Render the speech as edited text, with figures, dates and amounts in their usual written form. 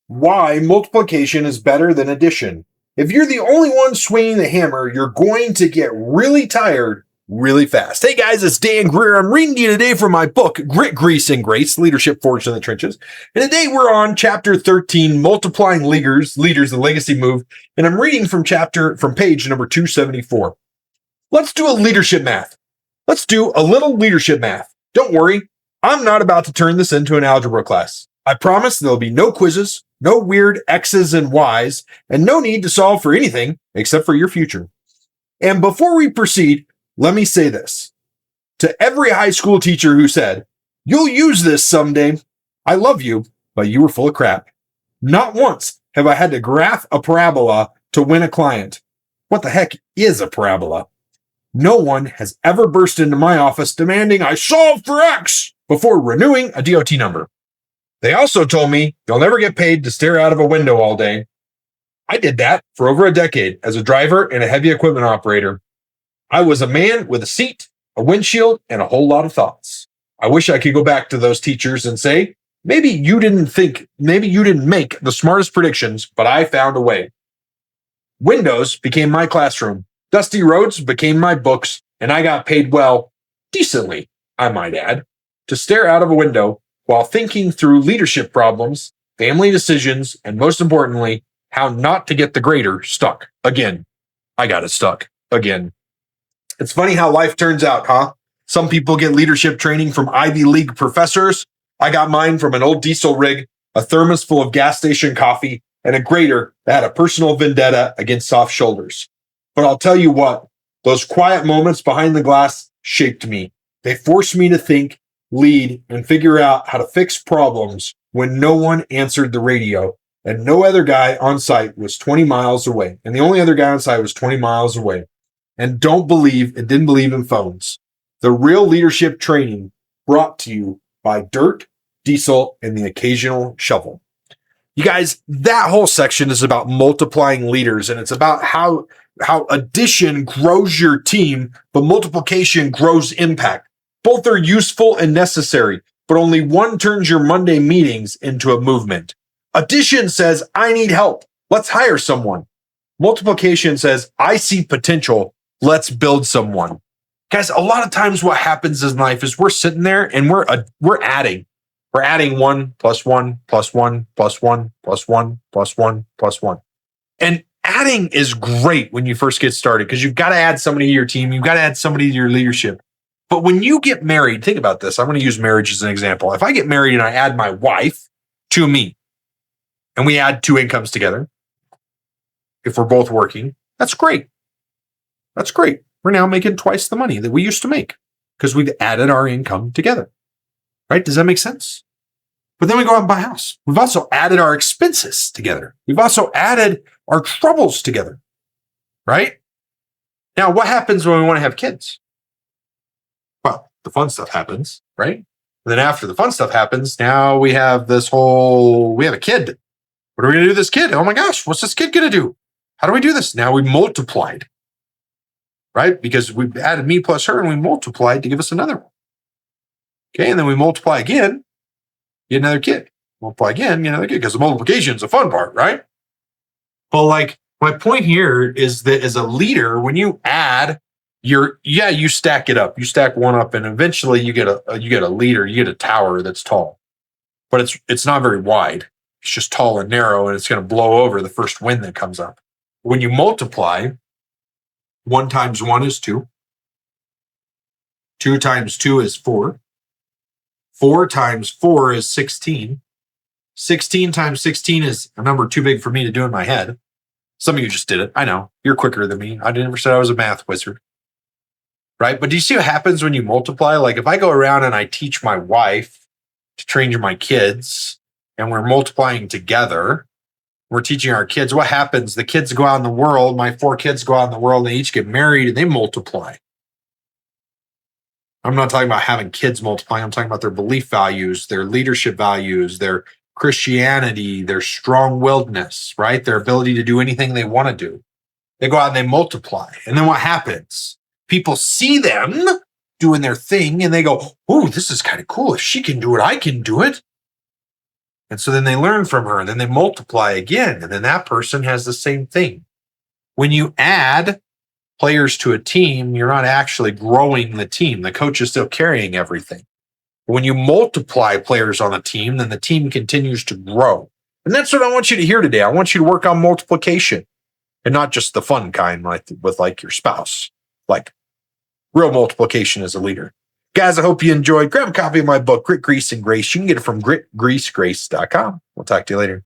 Why multiplication is better than addition. If you're the only one swinging the hammer, you're going to get really tired really fast. Hey guys, it's Dan Greer. I'm reading to you today from my book, Grit, Grease, and Grace, Leadership Forged in the Trenches. And today we're on chapter 13, Multiplying Leaders, the Legacy Move. And I'm reading from page number 274. Let's do a leadership math. Let's do a little leadership math. Don't worry, I'm not about to turn this into an algebra class. I promise there'll be no quizzes, no weird X's and Y's, and no need to solve for anything except for your future. And before we proceed, let me say this. To every high school teacher who said, "You'll use this someday," I love you, but you were full of crap. Not once have I had to graph a parabola to win a client. What the heck is a parabola? No one has ever burst into my office demanding I solve for X before renewing a DOT number. They also told me you'll never get paid to stare out of a window all day. I did that for over a decade as a driver and a heavy equipment operator. I was a man with a seat, a windshield, and a whole lot of thoughts. I wish I could go back to those teachers and say, maybe you didn't make the smartest predictions, but I found a way. Windows became my classroom. Dusty roads became my books, and I got paid well, decently, I might add, to stare out of a window while thinking through leadership problems, family decisions, and most importantly, how not to get the grader stuck again. I got it stuck again. It's funny how life turns out, huh? Some people get leadership training from Ivy League professors. I got mine from an old diesel rig, a thermos full of gas station coffee, and a grader that had a personal vendetta against soft shoulders. But I'll tell you what, those quiet moments behind the glass shaped me. They forced me to think, lead, and figure out how to fix problems when no one answered the radio and no other guy on site was 20 miles away. And the only other guy on site was 20 miles away. And didn't believe in phones. The real leadership training brought to you by dirt, diesel, and the occasional shovel. You guys, that whole section is about multiplying leaders, and it's about how addition grows your team, but multiplication grows impact. Both are useful and necessary, but only one turns your Monday meetings into a movement. Addition says, I need help. Let's hire someone. Multiplication says, I see potential. Let's build someone. Guys, a lot of times what happens in life is we're sitting there and we're adding. We're adding 1 plus 1 plus 1 plus 1 plus 1 plus 1 plus 1. And adding is great when you first get started because you've got to add somebody to your team. You've got to add somebody to your leadership. But when you get married, think about this. I'm going to use marriage as an example. If I get married and I add my wife to me and we add 2 incomes together, if we're both working, that's great. That's great. We're now making twice the money that we used to make because we've added our income together. Right? Does that make sense? But then we go out and buy a house. We've also added our expenses together. We've also added our troubles together. Right? Now, what happens when we want to have kids? Well, the fun stuff happens, right? And then after the fun stuff happens, now we have we have a kid. What are we going to do with this kid? Oh my gosh, what's this kid going to do? How do we do this? Now we multiplied. Right? Because we added me plus her and we multiplied to give us another one. Okay, and then we multiply again, get another kid. Multiply again, get another kid, because the multiplication is the fun part, right? Well, my point here is that as a leader, when you add, you stack it up. You stack one up, and eventually you get a leader, you get a tower that's tall. But it's not very wide. It's just tall and narrow, and it's going to blow over the first wind that comes up. When you multiply, 1 times 1 is 2. 2 times 2 is 4. 4 times 4 is 16. 16 times 16 is a number too big for me to do in my head. Some of you just did it. I know. You're quicker than me. I never said I was a math wizard. Right? But do you see what happens when you multiply? Like if I go around and I teach my wife to train my kids and we're multiplying together, we're teaching our kids, what happens? The kids go out in the world, my 4 kids go out in the world, and they each get married and they multiply. I'm not talking about having kids multiplying. I'm talking about their belief values, their leadership values, their Christianity, their strong-willedness, right? Their ability to do anything they want to do. They go out and they multiply. And then what happens? People see them doing their thing and they go, oh, this is kind of cool. If she can do it, I can do it. And so then they learn from her, and then they multiply again. And then that person has the same thing. When you add players to a team, you're not actually growing the team. The coach is still carrying everything. When you multiply players on a team, then the team continues to grow. And that's what I want you to hear today. I want you to work on multiplication, and not just the fun kind, like with like your spouse, like real multiplication as a leader. Guys, I hope you enjoyed. Grab a copy of my book, Grit, Grease, and Grace. You can get it from gritgreasegrace.com. We'll talk to you later.